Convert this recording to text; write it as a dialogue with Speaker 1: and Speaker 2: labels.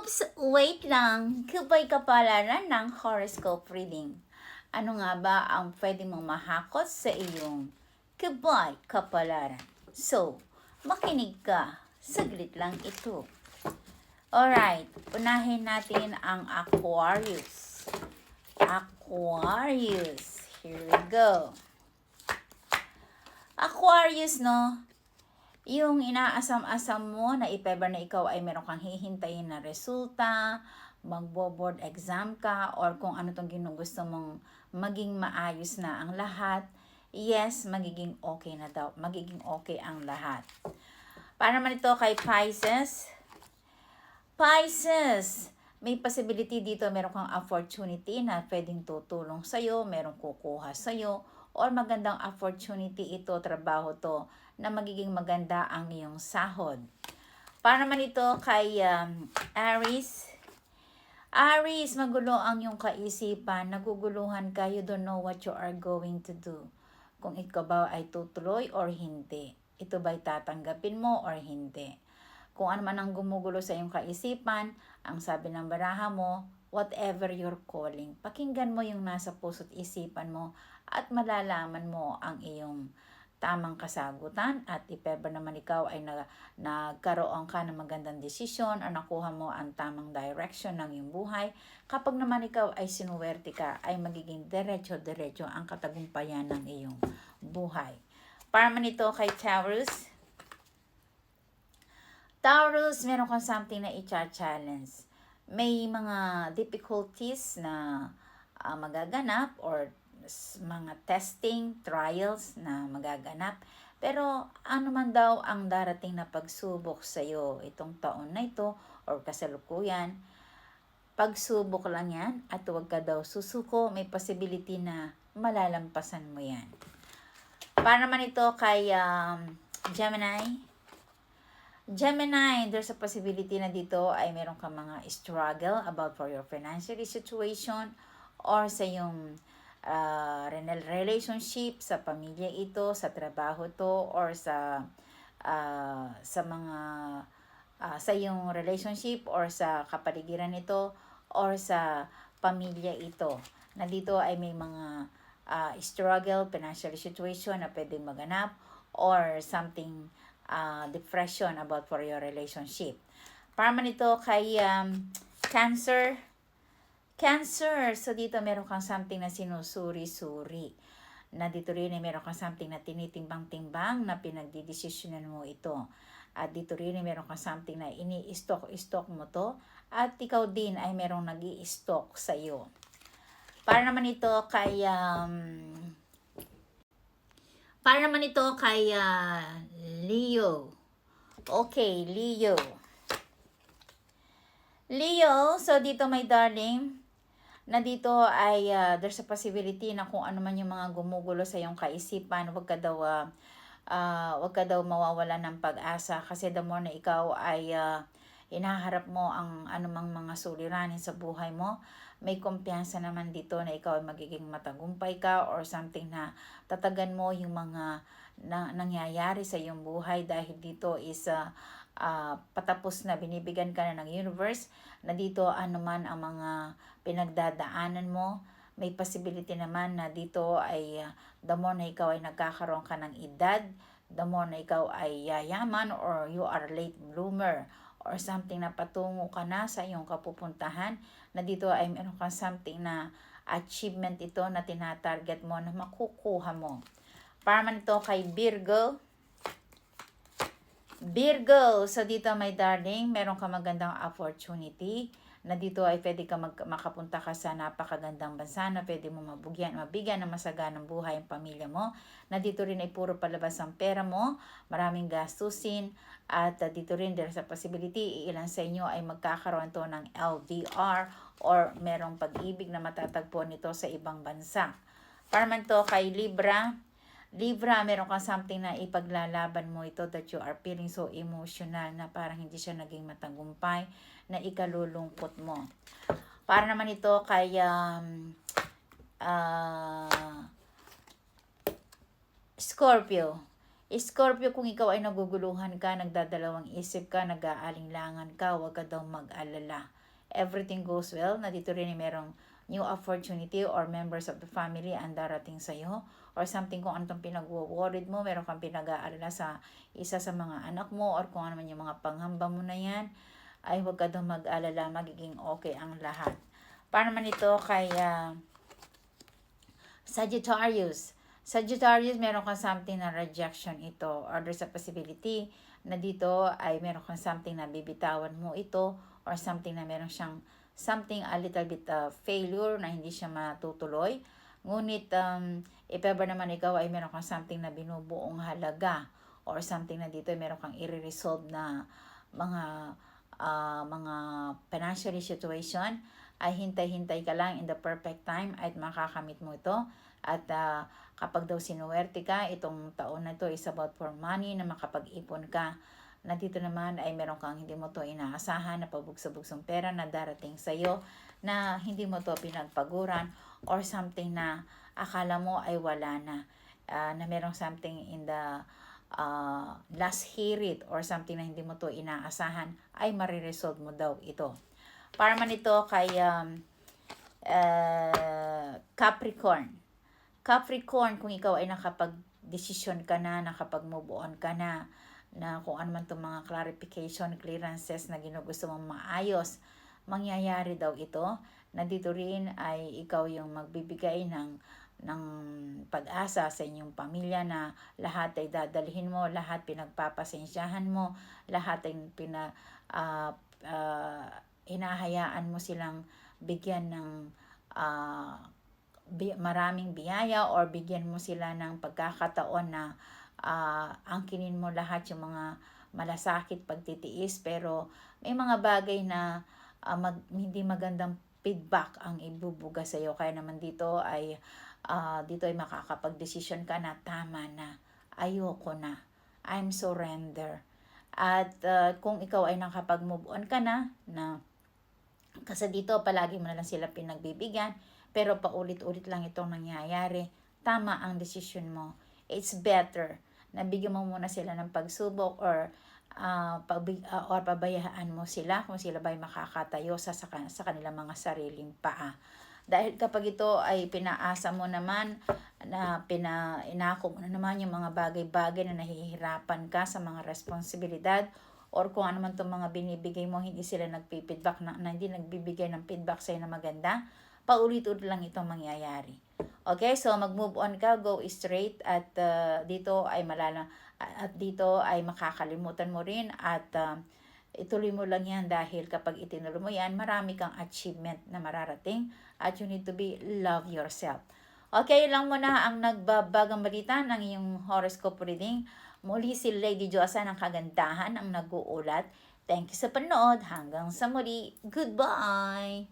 Speaker 1: Oops, wait lang. Kubay kapalaran ng horoscope reading. Ano nga ba ang pwede mong mahakot sa iyong kubay kapalaran? So, makinig ka. Saglit lang ito. Alright, unahin natin ang Aquarius. Aquarius. Here we go. Aquarius, no? Yung inaasam-asam mo na if ever na ikaw ay meron kang hihintayin na resulta, magbo-board exam ka, or kung ano tong ginugusto mong maging maayos na ang lahat, yes, magiging okay na daw. Magiging okay ang lahat. Para naman ito kay Pisces. Pisces, may possibility dito, meron kang opportunity na pwedeng tutulong sa'yo, merong kukuha sa'yo, or magandang opportunity ito, trabaho to, na magiging maganda ang iyong sahod. Para naman ito kay Aries. Aries, magulo ang iyong kaisipan, naguguluhan ka, you don't know what you are going to do. Kung ikaw ba ay tutuloy or hindi. Ito ba'y tatanggapin mo or hindi. Kung ano man ang gumugulo sa iyong kaisipan, ang sabi ng baraha mo, whatever you're calling. Pakinggan mo yung nasa puso't isipan mo at malalaman mo ang iyong tamang kasagutan, at if ever naman ikaw ay nagkaroon ka ng magandang desisyon o nakuha mo ang tamang direction ng iyong buhay, kapag naman ikaw ay sinuwerte ka, ay magiging diretso-diretso ang katagumpayan ng iyong buhay. Para man ito kay Taurus. Taurus, meron kang something na i-challenge. May mga difficulties na magaganap or mga testing, trials na magaganap. Pero ano man daw ang darating na pagsubok sa iyo itong taon na ito or kasalukuyan, pagsubok lang yan at huwag ka daw susuko, may possibility na malalampasan mo yan. Para naman ito kay Gemini. Gemini, there's a possibility na dito ay meron kang mga struggle about for your financial situation or sa yung relationship, sa pamilya ito, sa trabaho to, or sa mga sa yung relationship or sa kapaligiran nito or sa pamilya ito. Na dito ay may mga struggle, financial situation na pwedeng maganap or something depression about for your relationship. Para man ito kay Cancer. Cancer, so dito meron kang something na sinusuri-suri. Na dito rin ay meron kang something na tinitimbang-timbang na pinagdidesisyonan mo ito. At dito rin ay meron kang something na ini-stock mo to. At ikaw din ay merong nag-i-stock sa iyo. Para naman ito kay Leo. Okay, Leo. Leo, so dito my darling, na dito ay there's a possibility na kung ano man yung mga gumugulo sa iyong kaisipan, wag ka daw mawawala ng pag-asa, kasi the more na ikaw ay hinaharap mo ang anumang mga suliranin sa buhay mo, may kumpiyansa naman dito na ikaw ay magiging matagumpay ka or something na tatagan mo yung mga nangyayari sa iyong buhay, dahil dito is patapos na, binibigyan ka na ng universe na dito anuman ang mga pinagdadaanan mo, may possibility naman na dito ay the more na ikaw ay nagkakaroon ka ng edad, the more na ikaw ay yayaman or you are late bloomer or something na patungo ka na sa iyong kapupuntahan, na dito ay meron kang something na achievement ito na tinatarget mo na makukuha mo. Para man ito kay Virgo. Virgo, so dito my darling, meron ka magandang opportunity na dito ay pwede ka makapunta ka sa napakagandang bansa na pwede mo mabigyan ng masaganang buhay ang pamilya mo, na dito rin ay puro palabas ang pera mo, maraming gastusin, at dito rin there's a possibility ilan sa inyo ay magkakaroon to ng LDR or merong pag-ibig na matatagpuan nito sa ibang bansa. Para man to kay Libra. Libra, meron kang something na ipaglalaban mo ito that you are feeling so emotional na parang hindi siya naging matagumpay, na ikalulungkot mo. Para naman ito kay Scorpio. Scorpio, kung ikaw ay naguguluhan ka, nagdadalawang isip ka, nag-aalinlangan ka, huwag ka daw mag-alala. Everything goes well. Nandito rin merong new opportunity or members of the family ang darating sa'yo or something kung ano itong pinag-worried mo, meron kang pinag-aalala sa isa sa mga anak mo or kung ano man yung mga panghamba mo na yan, ay huwag ka daw mag-alala, magiging okay ang lahat. Para naman ito kay Sagittarius. Sagittarius, meron kang something na rejection ito or there's a possibility na dito ay meron kang something na bibitawan mo ito or something na meron siyang something a little bit failure na hindi siya matutuloy. Ngunit if ever naman ikaw ay meron kang something na binubuong halaga or something na dito ay meron kang i-resolve na mga financial situation, ay hintay-hintay ka lang in the perfect time at makakamit mo ito. At kapag daw sinuwerte ka, itong taon na ito is about for money, na makapag-ipon ka. Na dito naman ay meron kang hindi mo to inaasahan na pabugso-bugsong pera na darating sa'yo na hindi mo to pinagpaguran or something na akala mo ay wala na. Na merong something in the last hirit or something na hindi mo to inaasahan ay mariresolve mo daw ito. Para man ito kay Capricorn. Capricorn, kung ikaw ay nakapag-desisyon ka na, nakapag-move on ka na kung ano man itong mga clarification, clearances na ginugusto mong maayos, mangyayari daw ito. Na dito rin ay ikaw yung magbibigay ng pag-asa sa inyong pamilya na lahat ay dadalhin mo, lahat pinagpapasensyahan mo, lahat ay hinahayaan mo silang bigyan ng maraming biyaya or bigyan mo sila ng pagkakataon na angkinin mo lahat yung mga malasakit, pagtitiis, pero may mga bagay na hindi magandang feedback ang ibubuga sa iyo. Kaya naman dito ay makakapag-desisyon ka na tama na, ayoko na, I'm surrender. At kung ikaw ay nakapag-move on ka na kasi dito palagi mo na lang sila pinagbibigyan, pero paulit-ulit lang itong nangyayari, tama ang desisyon mo. It's better na bigyan mo muna sila ng pagsubok or pabayaan mo sila kung sila ba'y makakatayo sa kanilang mga sariling paa. Dahil kapag ito ay pinaasa mo naman, na inako mo na naman yung mga bagay-bagay na nahihirapan ka sa mga responsibilidad, or kung ano man itong mga binibigay mo, hindi sila nagpi-feedback na hindi nagbibigay ng feedback sa'yo na maganda, paulit-ulit lang itong mangyayari. Okay, so mag-move on ka, go straight, at dito ay makakalimutan mo rin at ituloy mo lang yan dahil kapag itinuloy mo yan, marami kang achievement na mararating at you need to love yourself. Okay, lang muna ang nagbabagang balita ng iyong horoscope reading. Muli si Lady Josa ng Kagandahan ang nag-uulat. Thank you sa panood. Hanggang sa muli. Goodbye!